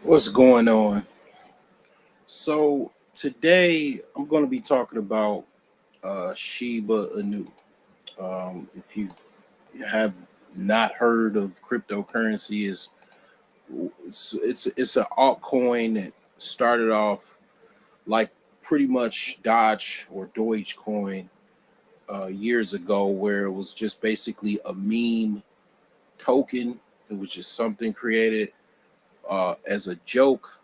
What's going on? So today I'm going to be talking about Shiba Inu. If you have not heard of cryptocurrency, it's an altcoin that started off like pretty much Dodge or Dogecoin years ago, where it was just basically a meme token. It was just something created as a joke,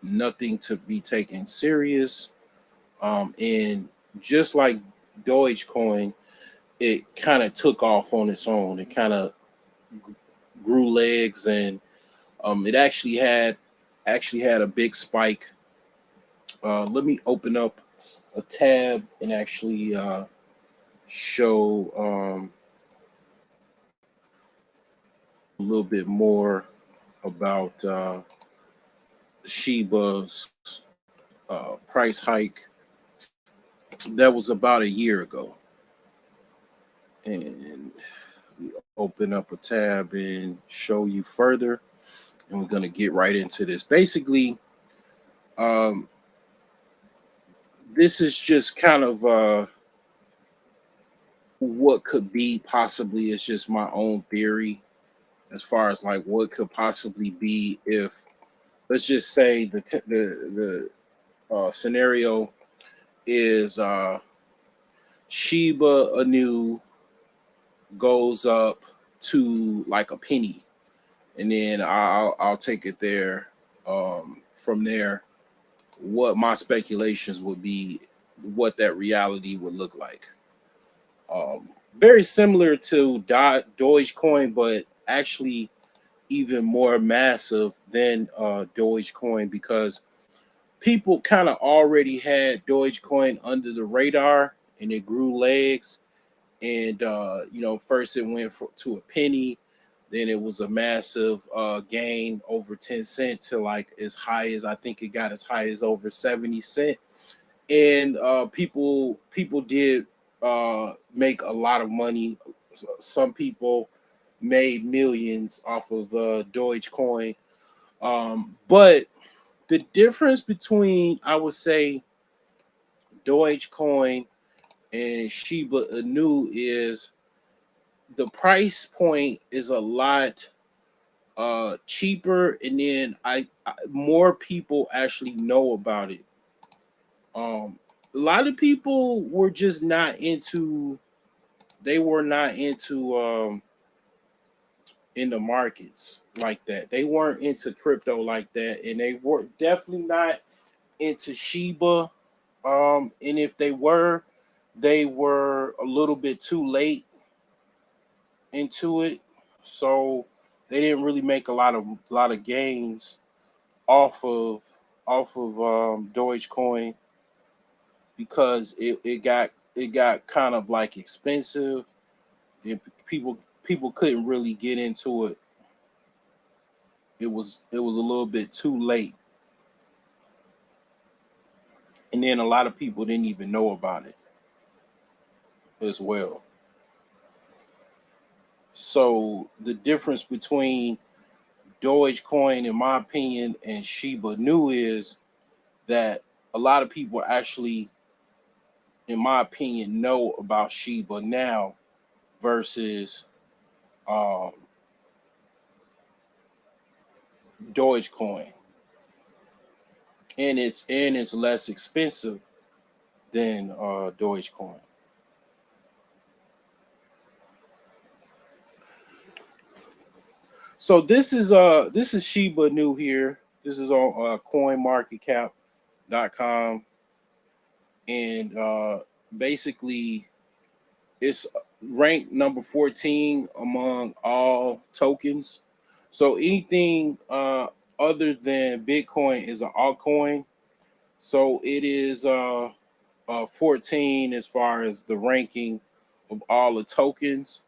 nothing to be taken serious. And just like Dogecoin, it kind of took off on its own. It kind of grew legs, and it actually had a big spike. Let me open up a tab and actually show a little bit more about Shiba's price hike. That was about a year ago, and we open up a tab and show you further. And we're going to get right into this. Basically, um, this is just kind of what could be possibly. It's just my own theory as far as like what could possibly be if, let's just say the scenario is Shiba Inu goes up to like a penny, and then I'll take it there. From there, what my speculations would be, what that reality would look like. Very similar to Dogecoin, but actually even more massive than Dogecoin, because people kind of already had Dogecoin under the radar, and it grew legs. And first it went to a penny, then it was a massive gain over 10 cent to like as high as, I think it got as high as over 70 cent. And people did make a lot of money. Some people made millions off of Dogecoin. But the difference between, I would say, Dogecoin and Shiba Inu is the price point is a lot cheaper, and then more people actually know about it. A lot of people were just not into. They were not into in the markets like that. They weren't into crypto like that, and they were definitely not into Shiba. And if they were a little bit too late into it, so they didn't really make a lot of gains off of Dogecoin, because it got kind of like expensive, and people couldn't really get into it. It was a little bit too late, and then a lot of people didn't even know about it as well. So the difference between Dogecoin, in my opinion, and Shiba Inu is that a lot of people actually, in my opinion, know about Shiba now versus um, Dogecoin, and it's less expensive than Dogecoin. So this is Shiba Inu here. This is on coinmarketcap.com, and basically it's ranked number 14 among all tokens. So anything other than Bitcoin is an altcoin. So it is 14 as far as the ranking of all the tokens.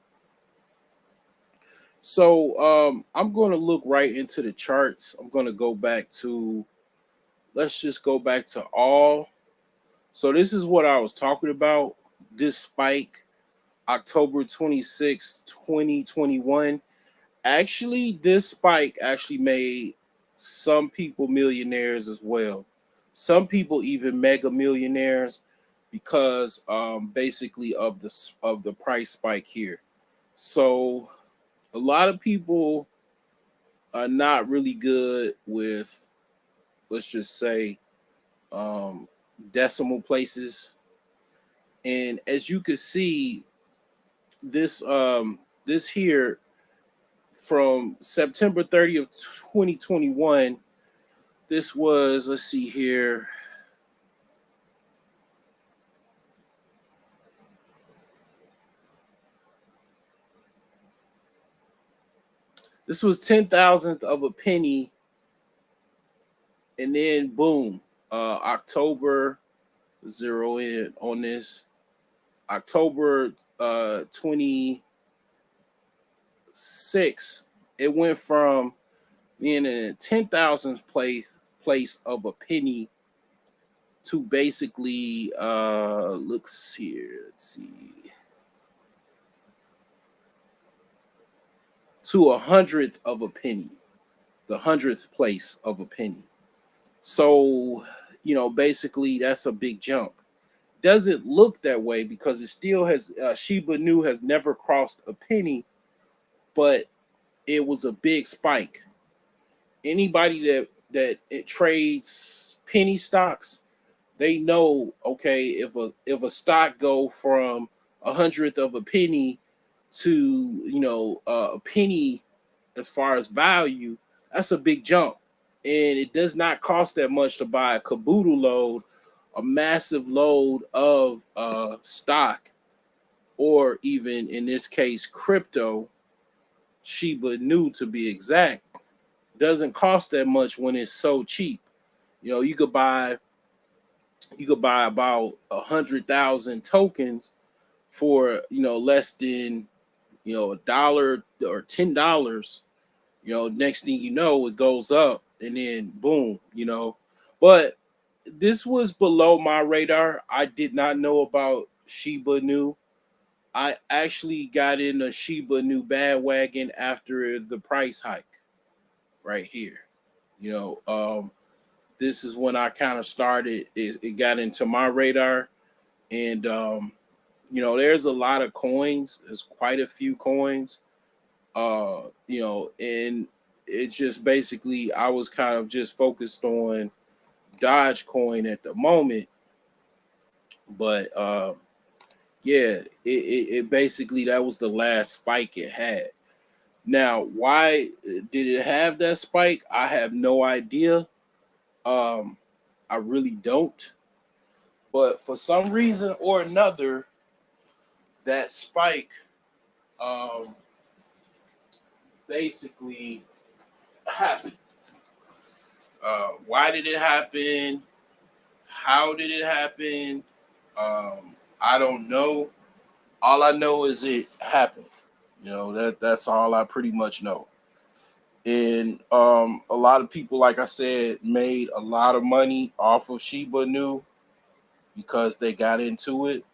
So I'm going to look right into the charts. I'm going to go back to, let's just go back to all. So this is what I was talking about. This spike, October 26th, 2021. Actually, this spike actually made some people millionaires as well. Some people even mega millionaires because basically of the price spike here. So a lot of people are not really good with, let's just say, um, decimal places. And as you can see, this here from September 30th, 2021, this was, let's see here, this was 10,000th of a penny, and then boom, October, zero in on this, October 26, it went from being in a 10,000th place of a penny to basically let's see, to 100th of a penny, the 100th place of a penny. So, basically that's a big jump. Doesn't look that way because it still has, Shiba Inu has never crossed a penny, but it was a big spike. Anybody that it trades penny stocks, they know, okay, if a stock go from 100th of a penny to a penny as far as value, that's a big jump. And it does not cost that much to buy a caboodle load, a massive load of stock, or even in this case crypto, Shiba Inu to be exact. Doesn't cost that much when it's so cheap. You could buy about 100,000 tokens for less than a dollar or $10. Next thing you know, it goes up, and then boom. But this was below my radar. I did not know about Shiba Inu. I actually got in a Shiba Inu bandwagon after the price hike right here. You know, this is when I kind of started. It got into my radar, and there's a lot of coins. There's quite a few coins. And it just basically I was kind of just focused on Dogecoin at the moment, but yeah, it basically that was the last spike it had. Now, why did it have that spike? I have no idea. Um, I really don't. But for some reason or another, that spike um, basically happened. Why did it happen? How did it happen? I don't know. All I know is it happened. That's all I pretty much know. And a lot of people, like I said, made a lot of money off of Shiba Inu because they got into it.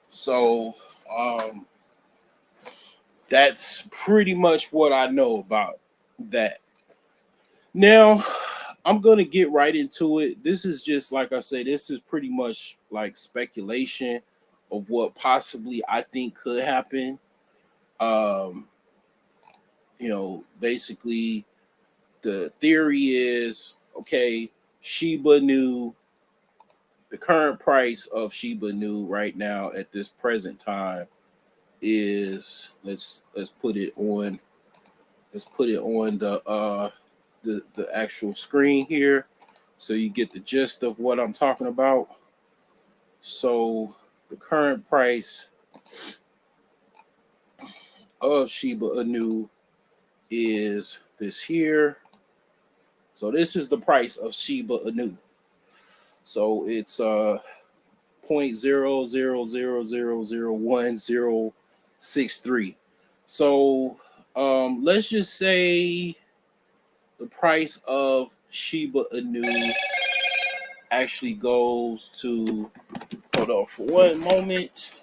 So um, that's pretty much what I know about that. Now, I'm gonna get right into it. This is just like I said, this is pretty much like speculation of what possibly I think could happen. Um, basically the theory is, okay, Shiba Inu, the current price of Shiba Inu right now at this present time is, let's put it on the actual screen here so you get the gist of what I'm talking about. So the current price of Shiba Inu is this here. So this is the price of Shiba Inu. So it's 0.00000163. So let's just say the price of Shiba Inu actually goes to, hold on for one moment.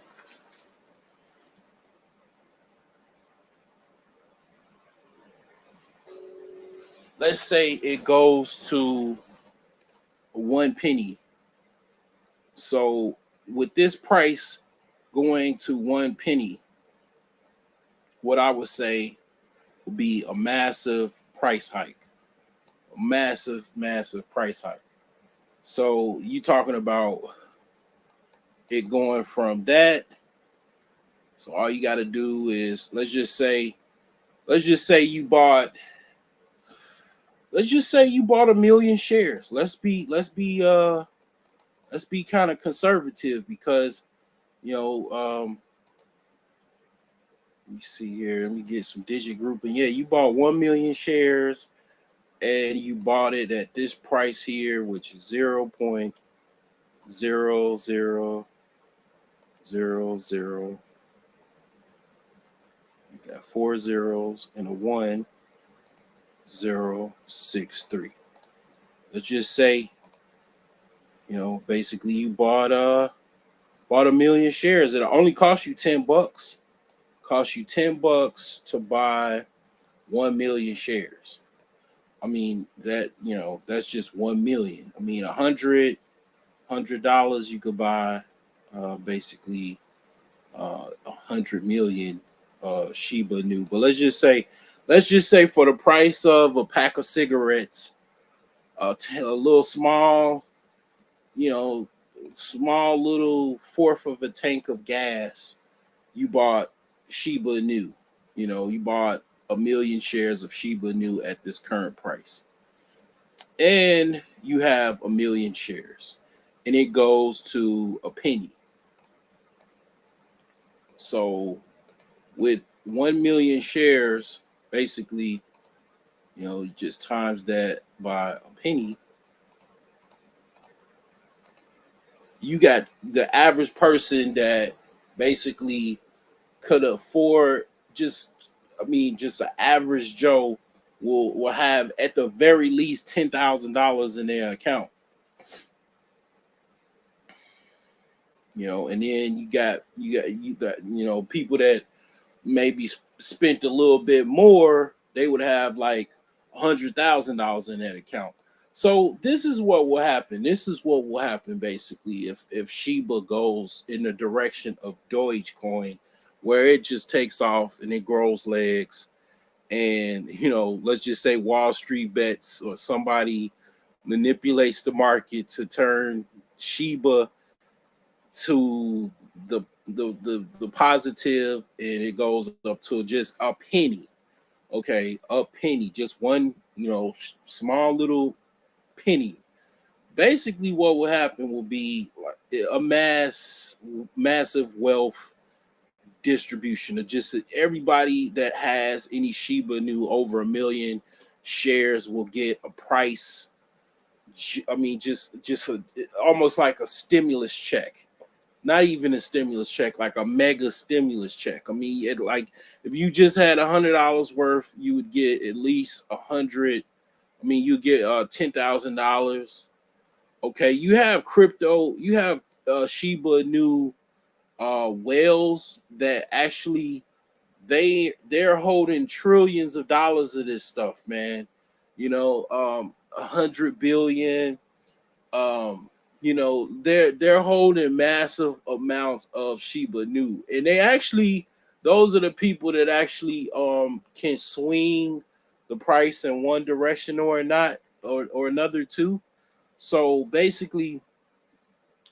let's say it goes to 1 penny. So with this price going to 1 penny, what I would say would be a massive price hike. A massive, massive price hike. So you talking about it going from that. So all you got to do is let's just say you bought 1 million shares. Let's be kind of conservative because you know let me see here. Let me get some digit grouping. Yeah, you bought 1 million shares and you bought it at this price here, which is 0.0000. You got 4 zeros and a 1 0 6 3. Let's just say, basically you bought 1 million shares. It only cost you $10. Cost you $10 to buy 1 million shares. I mean that's just 1 million. I mean $100 you could buy basically 100 million Shiba Inu. But let's just say for the price of a pack of cigarettes, a little you know, small little fourth of a tank of gas, you bought Shiba Inu. You bought 1 million shares of Shiba Inu at this current price. And you have 1 million shares. And it goes to a penny. So with 1 million shares, basically, just times that by a penny, you got the average person that basically could afford just an average Joe will have at the very least $10,000 in their account. And then you got people that maybe spent a little bit more, they would have like $100,000 in that account. So this is what will happen. This is what will happen basically if Shiba goes in the direction of Dogecoin, where it just takes off and it grows legs. And let's just say Wall Street bets or somebody manipulates the market to turn Shiba to the positive, and it goes up to just a penny. Okay, a penny, just one, small little penny. Basically, what will happen will be like a massive wealth distribution of just everybody that has any Shiba Inu over 1 million shares will get a price. I mean, almost like a stimulus check. Not even a stimulus check, like a mega stimulus check. I mean, like if you just had $100 worth, you would get at least 100. I mean, you get $10,000. Okay, you have crypto, you have Shiba Inu whales that actually they're holding trillions of dollars of this stuff, man. 100 billion. They're holding massive amounts of Shiba Inu, and those are the people that actually can swing the price in one direction or not, or another too. So basically,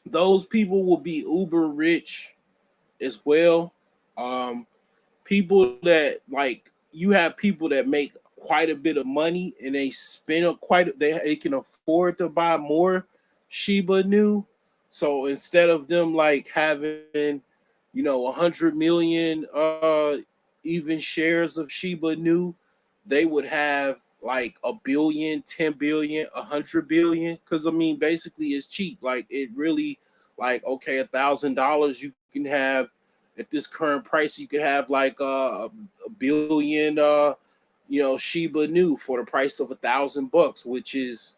those people will be uber rich as well. Um, People that like you have people that make quite a bit of money and they spend they can afford to buy more Shiba Inu. So instead of them like having 100 million even shares of Shiba Inu, they would have like a billion, 10 billion, 100 billion. Because I mean, basically, it's cheap. Like it really, like okay, $1,000 you can have at this current price. You could have like a billion, Shiba Inu for the price of $1,000, which is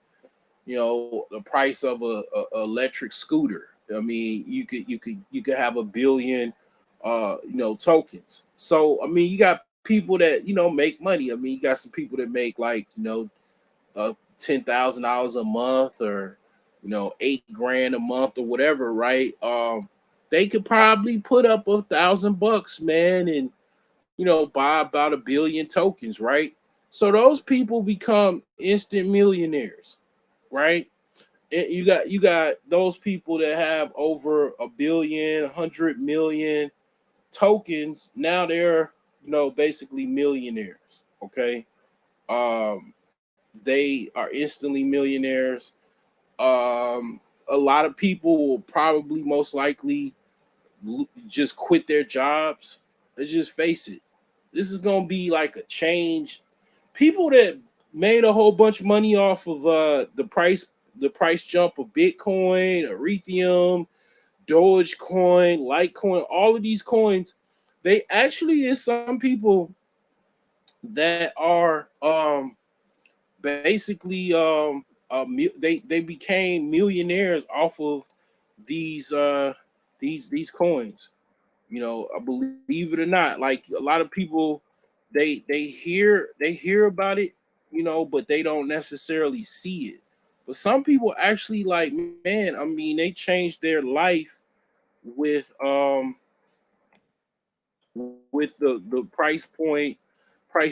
the price of a electric scooter. I mean, you could have a billion tokens. So I mean, you got people that make money. I mean, you got some people that make like $10,000 a month, or 8 grand a month or whatever, right? They could probably put up $1,000, man, and buy about 1 billion tokens, right? So those people become instant millionaires, right? And you got those people that have over 1 billion, 100 million tokens. Now they're basically millionaires. Okay, um, they are instantly millionaires. A lot of people will probably most likely just quit their jobs. Let's just face it. This is gonna be like a change. People that made a whole bunch of money off of the price jump of Bitcoin, Ethereum, Dogecoin, Litecoin, all of these coins, they actually is some people that are basically they became millionaires off of these coins. I believe it or not, like a lot of people, they hear about it, but they don't necessarily see it. But some people actually, like, man, I mean, they changed their life with the price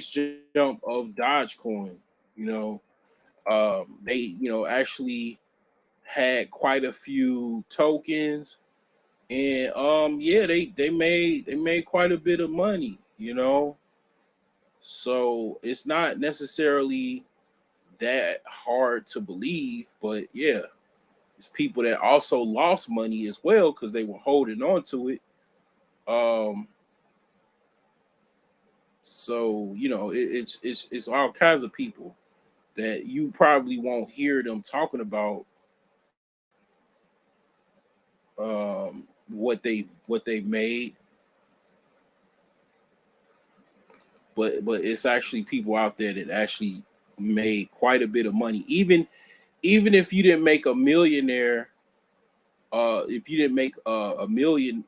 jump of Dogecoin. You know, they actually had quite a few tokens, and yeah, they made quite a bit of money. So it's not necessarily that hard to believe, but yeah, it's people that also lost money as well because they were holding on to it. Um, so it's all kinds of people that you probably won't hear them talking about what they've made, but it's actually people out there that actually made quite a bit of money. Even if you didn't make a millionaire, if you didn't make $1 million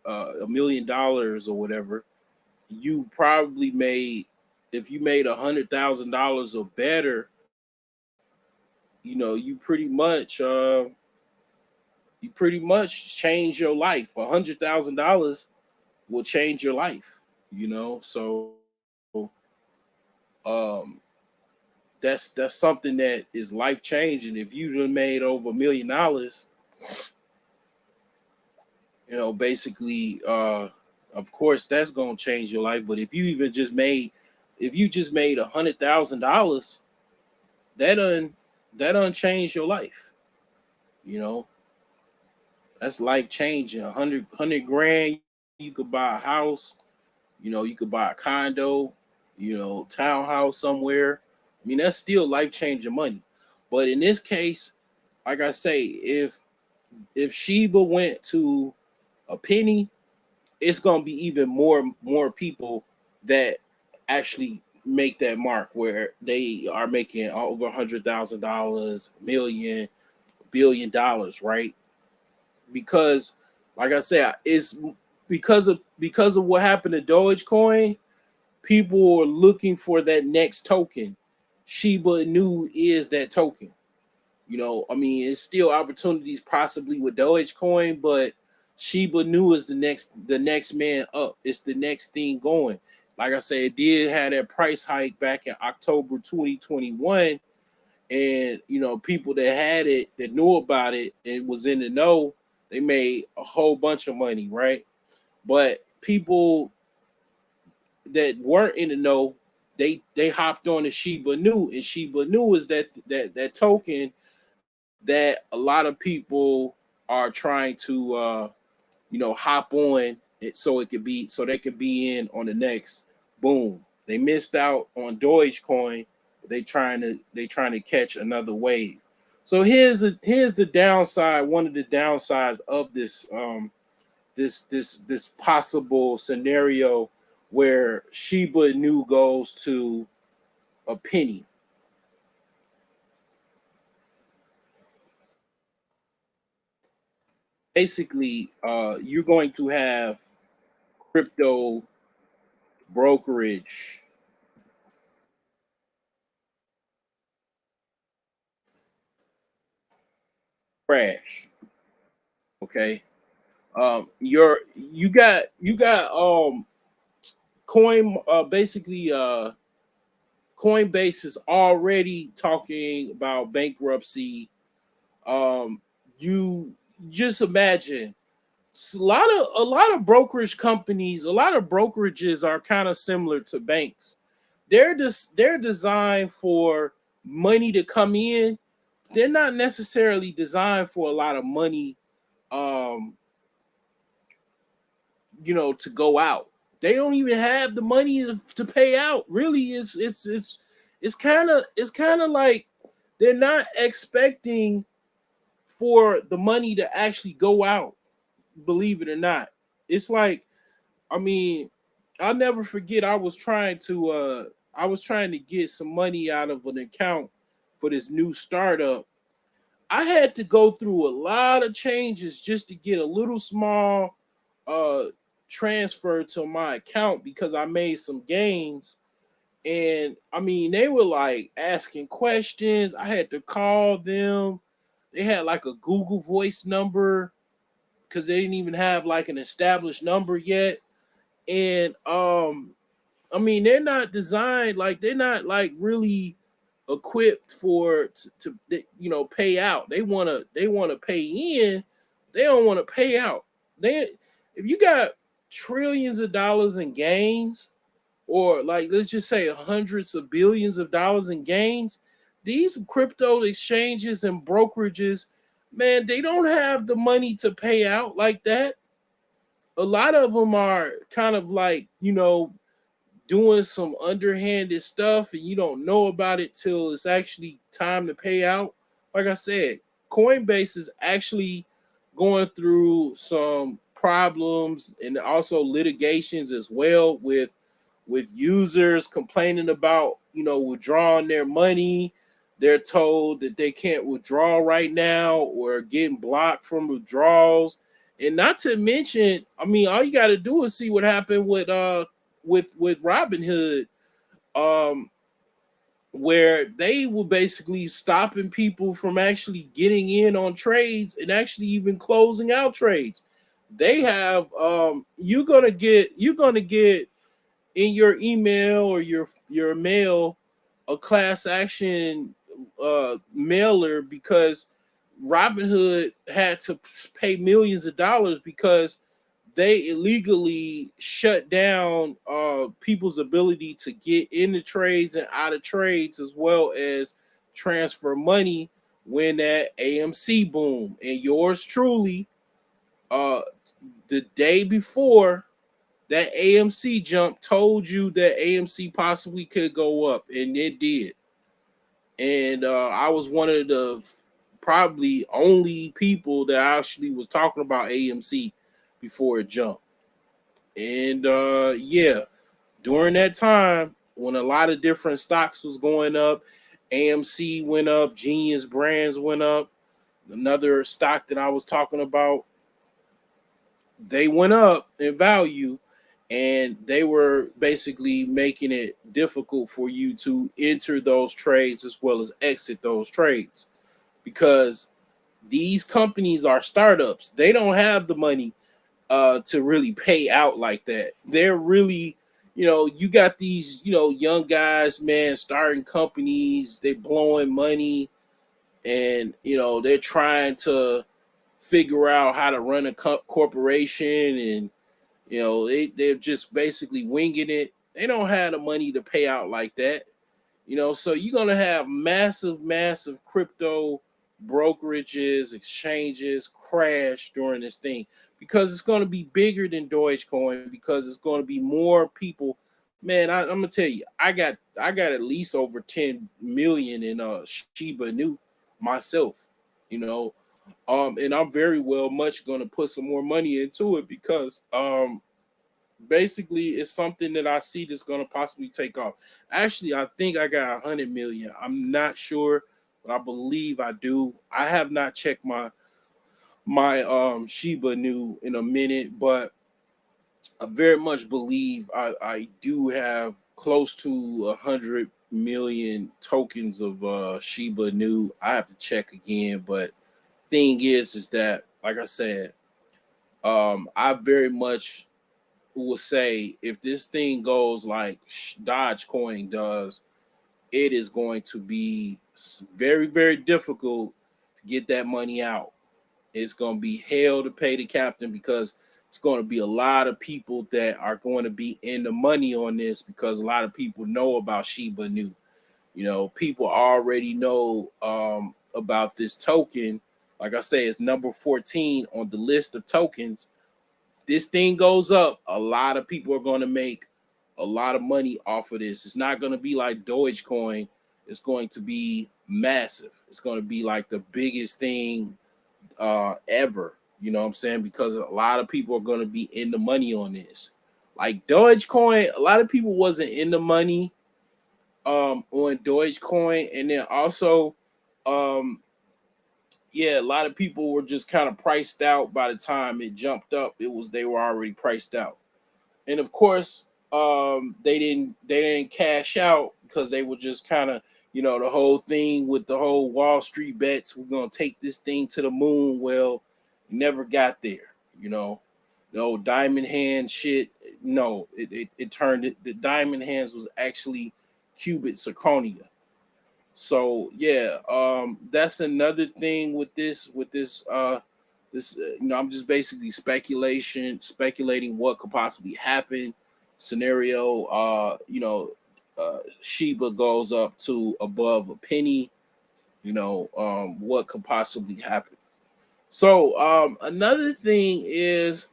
or whatever, you probably made, if you made $100,000 or better, you pretty much change your life. $100,000 will change your life. So um that's something that is life changing. If you done made over $1 million, basically, of course that's gonna change your life. But if you just made $100,000, that un that unchanged your life. You know, that's life changing. 100 grand, you could buy a house. You could buy a condo. Townhouse somewhere. I mean, that's still life changing money. But in this case, like I say, if Shiba went to a penny, it's gonna be even more people that actually make that mark where they are making over $100,000, million, $1 billion, right? Because, like I said, it's because of what happened to Dogecoin. People are looking for that next token. Shiba Inu is that token. I mean, it's still opportunities possibly with Dogecoin, but Shiba Inu is the next man up. It's the next thing going. Like I said, it did have that price hike back in October 2021, and people that had it, that knew about it and was in the know, they made a whole bunch of money, right? But people that weren't in the know, they hopped on the Shiba Inu, and Shiba Inu is that token that a lot of people are trying to hop on it, so they could be in on the next boom. They missed out on Dogecoin. They trying to catch another wave. So here's the downside. One of the downsides of this possible scenario where Shiba Inu goes to a penny. Basically, you're going to have crypto brokerage, crash. Okay. You got coin basically Coinbase is already talking about bankruptcy. Um, you just imagine a lot of brokerage companies, a lot of brokerages are kind of similar to banks. They're designed for money to come in. They're not necessarily designed for a lot of money, um, to go out. They don't even have the money to pay out. Really, it's kind of like they're not expecting for the money to actually go out. Believe it or not, it's like, I mean, I'll never forget. I was trying to get some money out of an account for this new startup. I had to go through a lot of changes just to get a little small uh transfer to my account because I made some gains. And I mean, they were like asking questions. I had to call them. They had like a Google Voice number because they didn't even have like an established number yet. And I mean, they're not like really equipped for to pay out. They want to pay in. They don't want to pay out. They If you got trillions of dollars in gains, or like let's just say hundreds of billions of dollars in gains, these crypto exchanges and brokerages, man, they don't have the money to pay out like that. A lot of them are kind of like, doing some underhanded stuff and you don't know about it till it's actually time to pay out. Like I said, Coinbase is actually going through some problems and also litigations as well with users complaining about, withdrawing their money. They're told that they can't withdraw right now or getting blocked from withdrawals. And not to mention, I mean, all you got to do is see what happened with Robinhood, um, where they were basically stopping people from actually getting in on trades and actually even closing out trades. They have you're gonna get in your email or your mail a class action mailer because Robinhood had to pay millions of dollars because they illegally shut down people's ability to get into trades and out of trades as well as transfer money when that AMC boom. And yours truly, uh, the day before that AMC jump, told you that AMC possibly could go up, and it did. And I was one of the probably only people that actually was talking about AMC before it jumped. And yeah, during that time when a lot of different stocks was going up, AMC went up, Genius Brands went up, another stock that I was talking about, they went up in value, and they were basically making it difficult for you to enter those trades as well as exit those trades because these companies are startups. They don't have the money to really pay out like that. They're really, you got these, young guys, man, starting companies, they blowing money, and they're trying to figure out how to run a corporation, and they're just basically winging it. They don't have the money to pay out like that. So you're gonna have massive crypto brokerages, exchanges crash during this thing because it's gonna be bigger than Dogecoin because it's gonna be more people. Man, I'm gonna tell you, I got at least over 10 million in Shiba New myself. You know, and I'm very well much gonna put some more money into it because basically it's something that I see that's going to possibly take off. Actually, I think I got 100 million. I'm not sure, but I believe I do. I have not checked my Shiba New in a minute, but I very much believe I do have close to 100 million tokens of Shiba New. I have to check again, but I thing is that, like I said, I very much will say if this thing goes like Dogecoin does, it is going to be very, very difficult to get that money out. It's going to be hell to pay the captain because it's going to be a lot of people that are going to be in the money on this because a lot of people know about Shiba Inu. You know, people already know about this token. Like I say, it's number 14 on the list of tokens. This thing goes up, a lot of people are going to make a lot of money off of this. It's not going to be like Dogecoin. It's going to be massive. It's going to be like the biggest thing ever. You know what I'm saying? Because a lot of people are going to be in the money on this. Like Dogecoin, a lot of people wasn't in the money on Dogecoin, and then also um yeah, a lot of people were just kind of priced out by the time it jumped up. They were already priced out. And of course, they didn't cash out because they were just kind of, the whole thing with the whole Wall Street bets, we're gonna take this thing to the moon. Well, never got there, no diamond hand shit. No, it turned it. The diamond hands was actually qubit zirconia. So yeah, that's another thing with this. I'm just basically speculating what could possibly happen. Scenario, Shiba goes up to above a penny. What could possibly happen? So another thing is,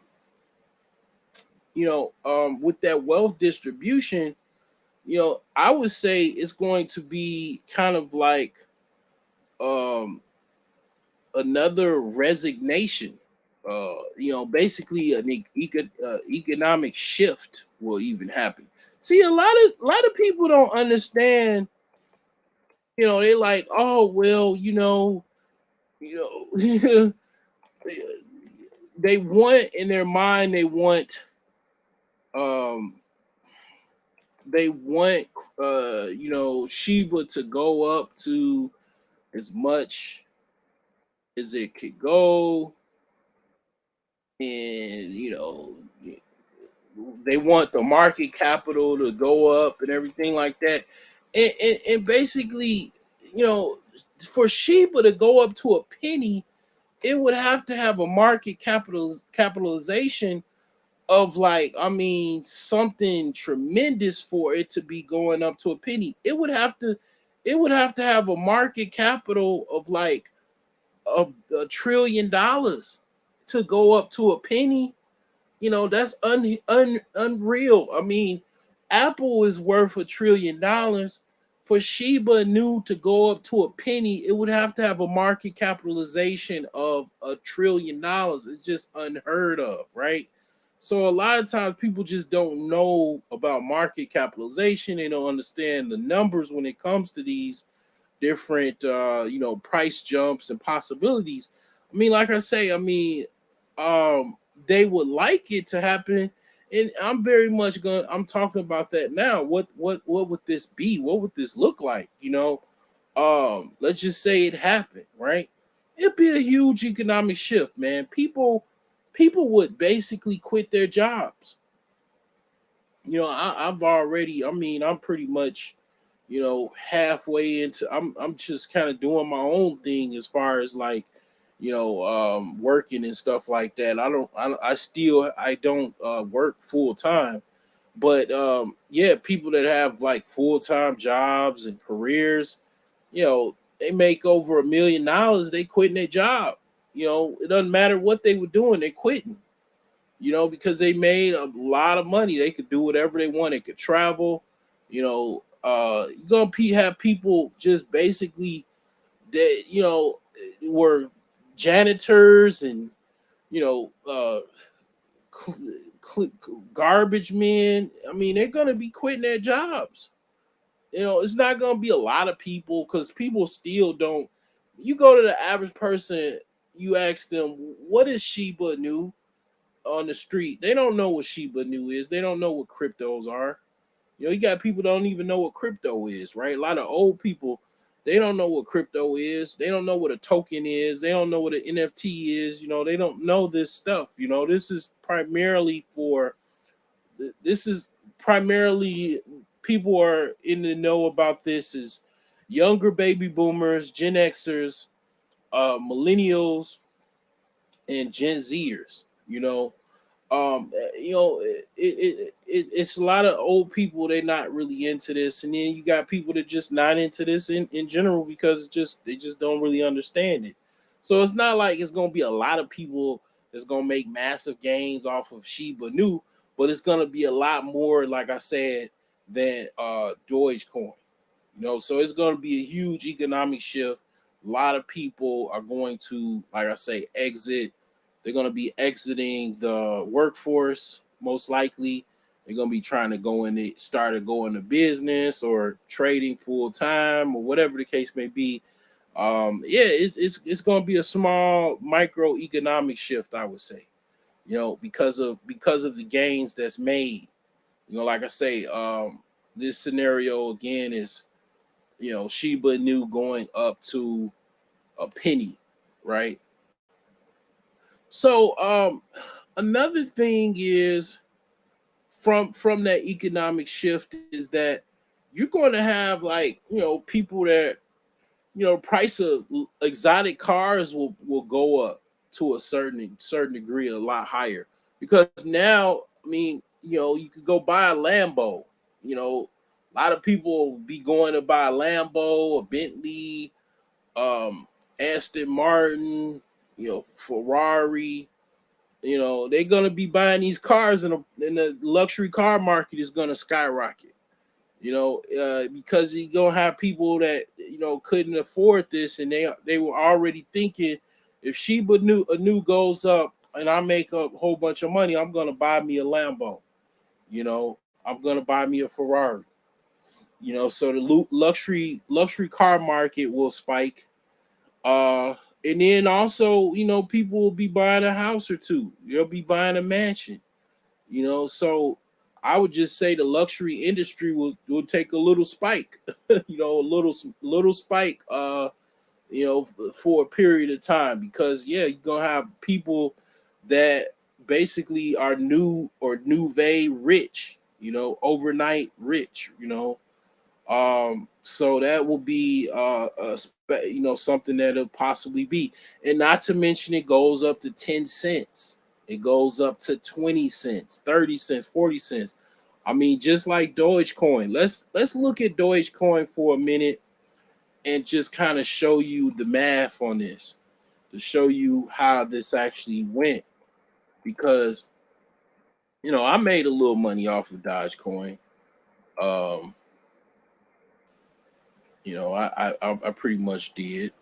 with that wealth distribution, I would say it's going to be kind of like um another resignation. Basically economic shift will even happen. See, a lot of people don't understand. They like, oh well, you know, they want in their mind, um they want Shiba to go up to as much as it could go, and they want the market capital to go up and everything like that, and basically, you know for Shiba to go up to a penny, it would have to have a market capitalization of, like, I mean, something tremendous for it to be going up to a penny. It would have to have a market capital of like a trillion dollars to go up to a penny. That's unreal. I mean, Apple is worth $1 trillion. For Shiba Inu to go up to a penny, it would have to have a market capitalization of $1 trillion. It's just unheard of, right? So a lot of times people just don't know about market capitalization. They don't understand the numbers when it comes to these different price jumps and possibilities. I mean, like I say, I mean, they would like it to happen, and I'm talking about that now. What would this be? What would this look like? Let's just say it happened, right? It'd be a huge economic shift, man. People would basically quit their jobs. I've already, I mean, I'm pretty much, halfway into, I'm just kind of doing my own thing as far as like, working and stuff like that. I don't work full time, but yeah, people that have like full-time jobs and careers, they make over $1 million, they quitting their job. It doesn't matter what they were doing, they quitting, because they made a lot of money. They could do whatever they want. They could travel. You're gonna have people just basically that were janitors and you know uh garbage men. I mean, they're gonna be quitting their jobs. It's not gonna be a lot of people because people still don't. You go to the average person, you ask them what is Shiba Inu on the street. They don't know what Shiba Inu is. They don't know what cryptos are. You got people that don't even know what crypto is, right? A lot of old people, They don't know what crypto is. They don't know what a token is. They don't know what an NFT is. They don't know this stuff. This is primarily people are in the know about this is younger baby boomers, Gen Xers, millennials, and Gen Zers. It's a lot of old people. They're not really into this, and then you got people that just not into this in general because they just don't really understand it. So it's not like it's gonna be a lot of people that's gonna make massive gains off of Shiba New, but it's gonna be a lot more, like I said, than Dogecoin. So it's going to be a huge economic shift. A lot of people are going to, like I say, exit. They're going to be exiting the workforce, most likely. They're going to be trying to go into business or trading full time or whatever the case may be. Yeah, it's going to be a small microeconomic shift, I would say. Because of the gains that's made. Like I say, this scenario again is Shiba Inu going up to a penny, right? So another thing is from that economic shift is that you're going to have like people that price of exotic cars will go up to a certain degree, a lot higher, because now I mean you could go buy a Lambo. A lot of people will be going to buy a Lambo, a Bentley, Aston Martin, Ferrari. They're gonna be buying these cars, and the luxury car market is gonna skyrocket. Because you're gonna have people that couldn't afford this, and they were already thinking, if Shiba Inu goes up and I make a whole bunch of money, I'm gonna buy me a Lambo. I'm gonna buy me a Ferrari. So the luxury car market will spike. And then also, people will be buying a house or two. They'll be buying a mansion. So I would just say the luxury industry will take a little spike, a little spike, for a period of time, because yeah, you're gonna have people that basically are new or nouveau rich, overnight rich, so that will be something that'll possibly be, and not to mention it goes up to 10 cents, it goes up to 20 cents, 30 cents, 40 cents. I mean, just like Dogecoin. Let's look at Dogecoin for a minute and just kind of show you the math on this, to show you how this actually went, because I made a little money off of Dogecoin. um I pretty much did.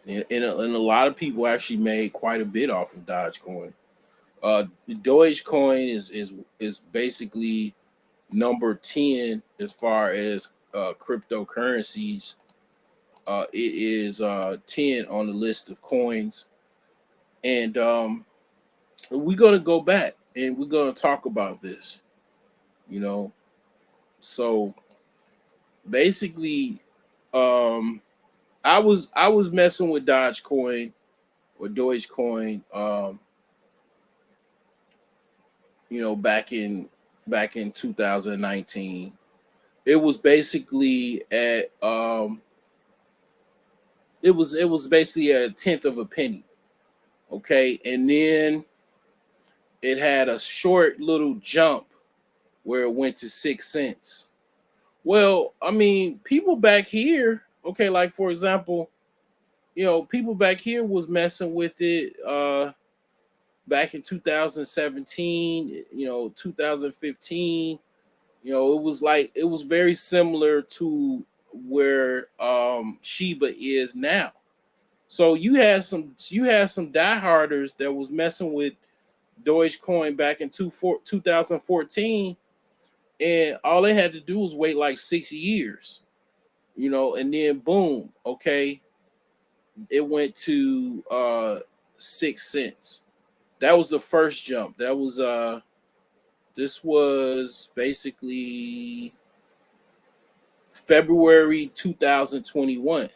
And a lot of people actually made quite a bit off of Dogecoin. The Dogecoin is basically number 10 as far as cryptocurrencies. It is 10 on the list of coins, and we're gonna go back and we're gonna talk about this. You know, so basically, um, I was messing with Dogecoin or Dogecoin, back in 2019. It was basically at it was basically at a tenth of a penny. Okay, and then it had a short little jump where it went to 6 cents. Well, I mean, people back here, okay, like for example, people back here was messing with it back in 2017, 2015. It was very similar to where Shiba is now. So you had some dieharders that was messing with Dogecoin back in 2014, and all they had to do was wait like 6 years, and then boom, okay, it went to 6 cents. That was the first jump. This was basically February 2021.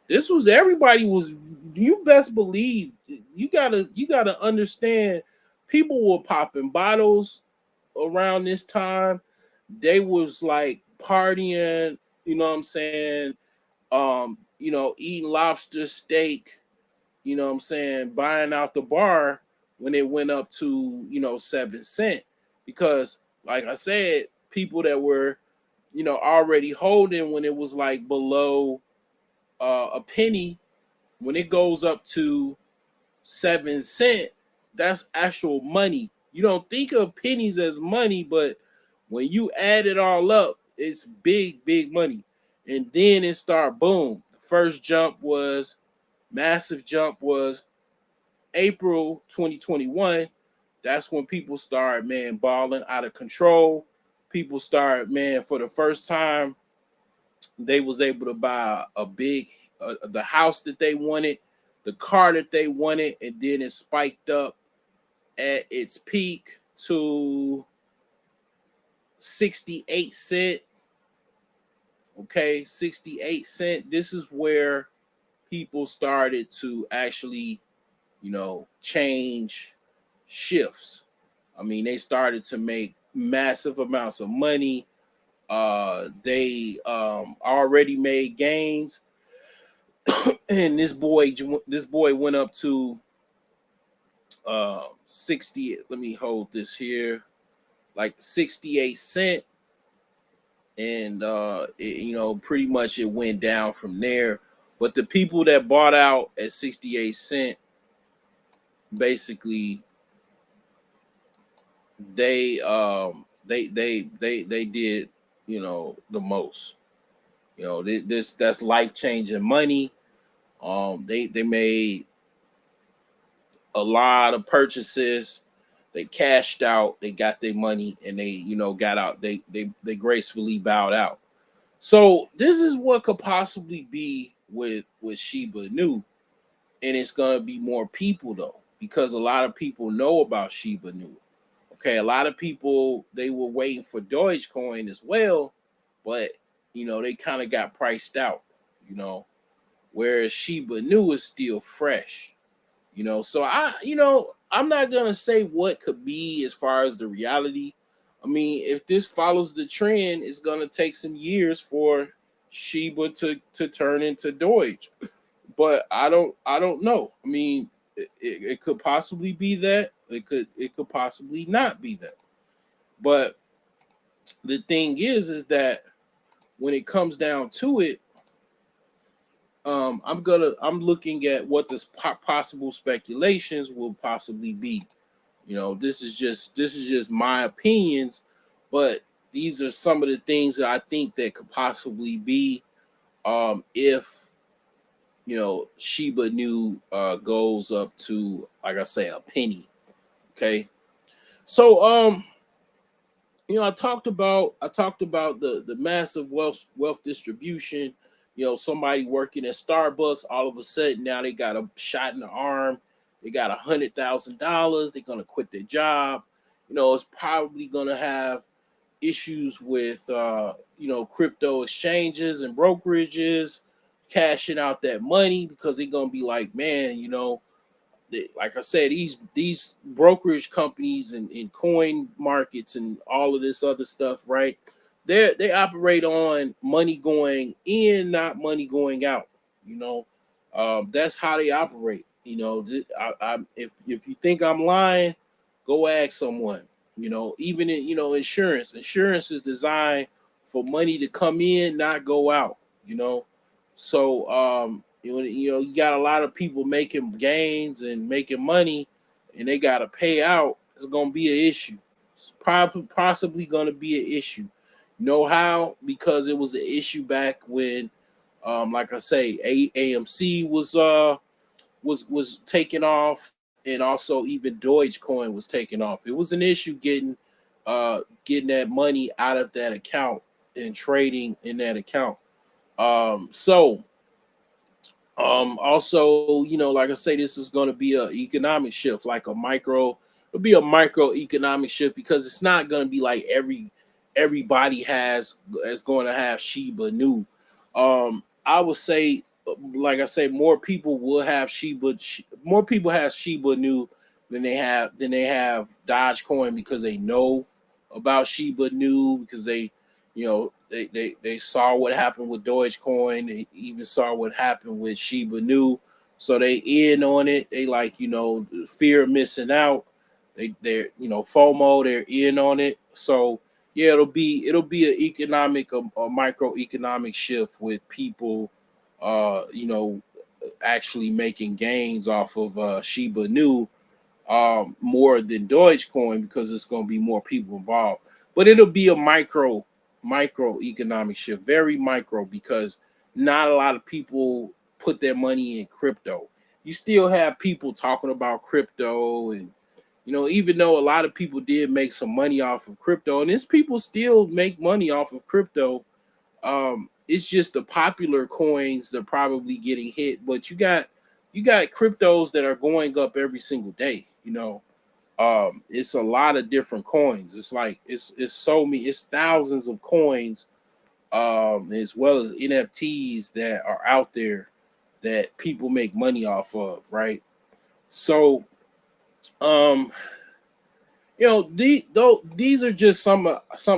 This was everybody was you best believe you gotta understand people were popping bottles around this time. They was like partying, you know what I'm saying? Eating lobster steak, you know what I'm saying, buying out the bar when it went up to, 7 cent. Because like I said, people that were, already holding when it was like below a penny, when it goes up to 7 cent, that's actual money. You don't think of pennies as money, but when you add it all up, it's big, big money. And then it start boom. The first jump was massive jump was April 2021. That's when people start, man, balling out of control. People start, man, for the first time, they was able to buy a big, the house that they wanted, the car that they wanted, and then it spiked up at its peak to 68 cent. Okay, 68 cent. This is where people started to actually, change shifts. I mean, they started to make massive amounts of money. They already made gains, and this boy went up to 60. Let me hold this here, like 68 cent, and pretty much it went down from there. But the people that bought out at 68 cent, basically, they did, the most. That's life changing money. They made a lot of purchases. They cashed out. They got their money, and they, got out. They gracefully bowed out. So this is what could possibly be with Shiba Inu, and it's gonna be more people though, because a lot of people know about Shiba Inu. Okay, a lot of people, they were waiting for Dogecoin as well, but they kind of got priced out. You know, whereas Shiba Inu is still fresh. So I'm not gonna say what could be as far as the reality. I mean, if this follows the trend, it's gonna take some years for Shiba to turn into Doge. But I don't know. I mean, it could possibly be that. It could possibly not be that. But the thing is that when it comes down to it, I'm looking at what this possible speculations will possibly be. This is just my opinions, but these are some of the things that I think that could possibly be, if Shiba Inu goes up to, like I say, a penny. Okay, so I talked about the massive wealth distribution. Somebody working at Starbucks, all of a sudden now they got a shot in the arm. They got $100,000. They're gonna quit their job. It's probably gonna have issues with crypto exchanges and brokerages cashing out that money, because they're gonna be like, man, like I said, these brokerage companies and coin markets and all of this other stuff, right? They operate on money going in, not money going out. You know, that's how they operate. If you think I'm lying, go ask someone. Even in insurance. Insurance is designed for money to come in, not go out. So you got a lot of people making gains and making money, and they got to pay out. It's gonna be an issue. It's probably possibly gonna be an issue. Know how? Because it was an issue back when, like I say, AMC was taken off, and also even Dogecoin was taken off. It was an issue getting that money out of that account and trading in that account. So also, like I say, this is going to be a economic shift, like it'll be a micro economic shift, because it's not going to be like everybody is going to have Shiba Inu. I would say, like I say, more people will have more people have Shiba Inu than they have Dogecoin, because they know about Shiba Inu, because they saw what happened with Dogecoin. They even saw what happened with Shiba Inu, so they in on it. They like, fear of missing out. They're FOMO. They're in on it. So yeah, it'll be an economic, a microeconomic shift with people, actually making gains off of Shiba Inu, more than Dogecoin, because it's going to be more people involved. But it'll be a microeconomic shift, very micro, because not a lot of people put their money in crypto. You still have people talking about crypto, and even though a lot of people did make some money off of crypto, and there's people still make money off of crypto, it's just the popular coins that are probably getting hit. But you got cryptos that are going up every single day. It's a lot of different coins. It's like it's so many, it's thousands of coins, as well as NFTs that are out there that people make money off of, right? So, um these are just some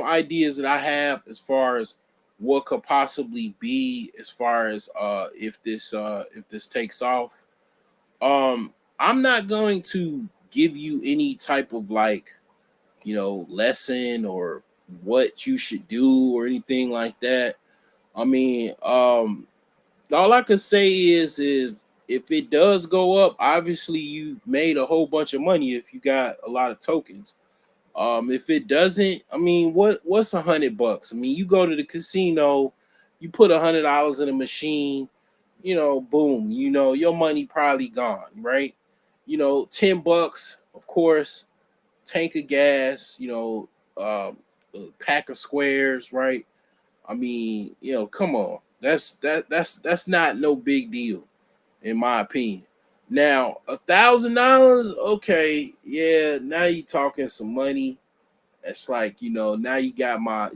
ideas that I have, as far as what could possibly be, as far as if this takes off. I'm not going to give you any type of, like, lesson, or what you should do, or anything like that. I mean, all I can say is, if it does go up, obviously you made a whole bunch of money if you got a lot of tokens. If it doesn't, I mean, what's $100? I mean, you go to the casino, you put $100 in a machine, boom, your money probably gone, right? $10, of course, tank of gas, a pack of squares, right? I mean, come on, that's not no big deal, in my opinion. Now, $1,000, okay, yeah, now you talking some money. It's like, now you got my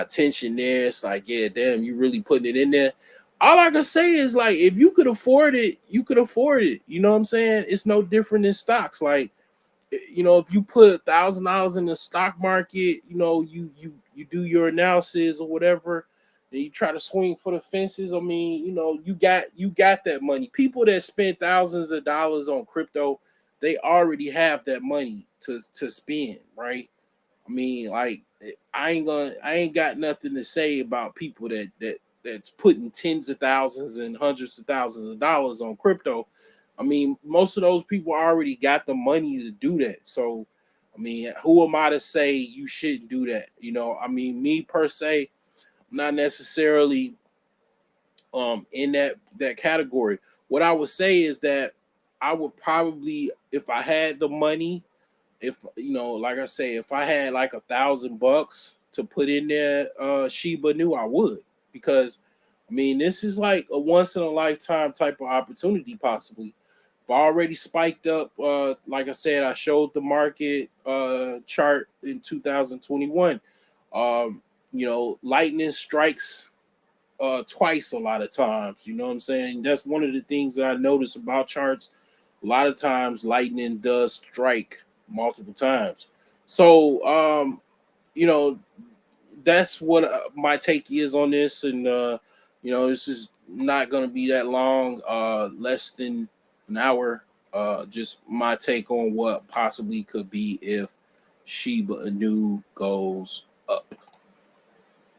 attention there. It's like, yeah, damn, you really putting it in there. All I can say is, like, if you could afford it, you could afford it. You know what I'm saying? It's no different than stocks. Like, if you put $1,000 in the stock market, you do your analysis or whatever, and you try to swing for the fences. I mean, you got that money. People that spend thousands of dollars on crypto, they already have that money to spend, right? I mean, like, I ain't got nothing to say about people that's putting tens of thousands and hundreds of thousands of dollars on crypto. I mean, most of those people already got the money to do that. So, I mean, who am I to say you shouldn't do that? I mean, me per se, not necessarily in that category. What I would say is that I would probably, if I had the money, if like I say, if I had like $1,000 to put in there, Shiba Inu, I would, because I mean, this is like a once in a lifetime type of opportunity, possibly. I've already spiked up. Like I said, I showed the market chart in 2021. Lightning strikes twice a lot of times. You know what I'm saying? That's one of the things that I notice about charts. A lot of times lightning does strike multiple times. So, you know, that's what my take is on this. And, this is not going to be that long, less than an hour. Just my take on what possibly could be if Shiba Inu goes up.